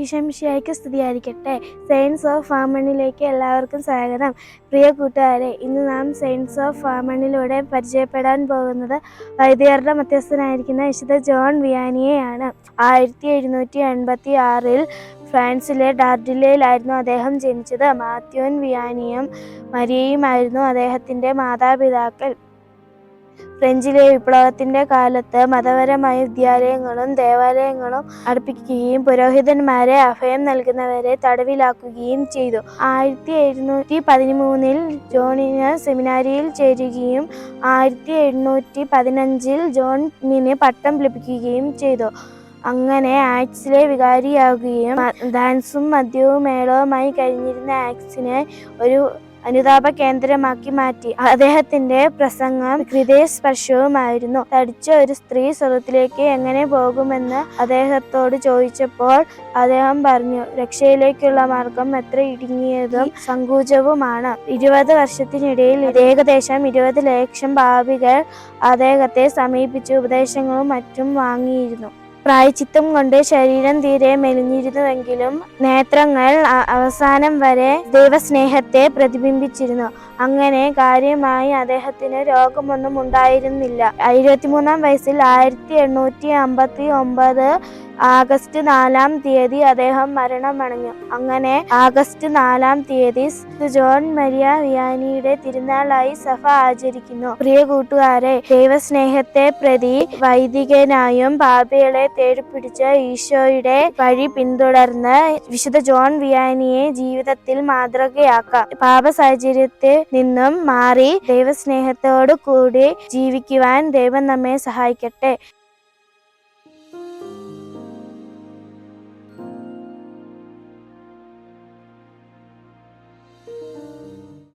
ഈശോമിശിഹായ്ക്ക് സ്തുതിയായിരിക്കട്ടെ. Science of ഫാമണിലേക്ക് എല്ലാവർക്കും സ്വാഗതം. പ്രിയ കൂട്ടുകാരെ, ഇന്ന് നാം സയൻസ് ഓഫ് ഫാമണിലൂടെ പരിചയപ്പെടാൻ പോകുന്നത് വൈദികരുടെ മധ്യസ്ഥനായിരിക്കുന്ന വിശുദ്ധ ജോൺ വിയാനിയെയാണ്. 1786 ഫ്രാൻസിലെ ഡാർഡിലയിലായിരുന്നു അദ്ദേഹം ജനിച്ചത്. മാത്യുവും വിയാനിയും മരിയയുമായിരുന്നു അദ്ദേഹത്തിൻ്റെ മാതാപിതാക്കൾ. ഫ്രഞ്ചിലെ വിപ്ലവത്തിന്റെ കാലത്ത് മതപരമായ വിദ്യാലയങ്ങളും ദേവാലയങ്ങളും അടപ്പിക്കുകയും പുരോഹിതന്മാരെ അഭയം നൽകുന്നവരെ തടവിലാക്കുകയും ചെയ്തു. 1713 ജോണിന് സെമിനാരിയിൽ ചേരുകയും 1715 ജോണിന് പട്ടം ലഭിക്കുകയും ചെയ്തു. അങ്ങനെ ആക്സിലെ വികാരിയാകുകയും ഡാൻസും മദ്യവും മേളവുമായി കഴിഞ്ഞിരുന്ന ആക്സിനെ ഒരു അനുതാപ കേന്ദ്രമാക്കി മാറ്റി. അദ്ദേഹത്തിന്റെ പ്രസംഗം ഹൃദയസ്പർശവുമായിരുന്നു. തടിച്ച ഒരു സ്ത്രീ സ്വർഗത്തിലേക്ക് എങ്ങനെ പോകുമെന്ന് അദ്ദേഹത്തോട് ചോദിച്ചപ്പോൾ അദ്ദേഹം പറഞ്ഞു, രക്ഷയിലേക്കുള്ള മാർഗം എത്ര ഇടുങ്ങിയതും സങ്കുചവുമാണ്. 20 വർഷത്തിനിടയിൽ ഏകദേശം 20 ലക്ഷം പാപികൾ അദ്ദേഹത്തെ സമീപിച്ച് ഉപദേശങ്ങളും മറ്റും വാങ്ങിയിരുന്നു. പ്രായശ്ചിത്തം കൊണ്ട് ശരീരം തീരെ മെലിഞ്ഞിരുന്നുവെങ്കിലും നേത്രങ്ങൾ അവസാനം വരെ ദൈവസ്നേഹത്തെ പ്രതിബിംബിച്ചിരുന്നു. അങ്ങനെ കാര്യമായി അദ്ദേഹത്തിന് രോഗമൊന്നും ഉണ്ടായിരുന്നില്ല. 23-ാം വയസ്സിൽ 1859 ആഗസ്റ്റ് 4-ാം തീയതി അദ്ദേഹം മരണമടഞ്ഞു. അങ്ങനെ ആഗസ്റ്റ് 4-ാം തീയതി ജോൺ മരിയ വിയാനിയുടെ തിരുനാളായി സഭ ആചരിക്കുന്നു. പ്രിയ കൂട്ടുകാരെ, ദൈവസ്നേഹത്തെ പ്രതി വൈദികനായും പാപികളെ തേടിപ്പിടിച്ച ഈശോയുടെ വഴി പിന്തുടർന്ന് വിശുദ്ധ ജോൺ വിയാനിയെ ജീവിതത്തിൽ മാതൃകയാക്കാം. പാപ സാഹചര്യത്തിൽ നിന്നും മാറി ദൈവസ്നേഹത്തോടു കൂടി ജീവിക്കുവാൻ ദൈവം നമ്മെ സഹായിക്കട്ടെ.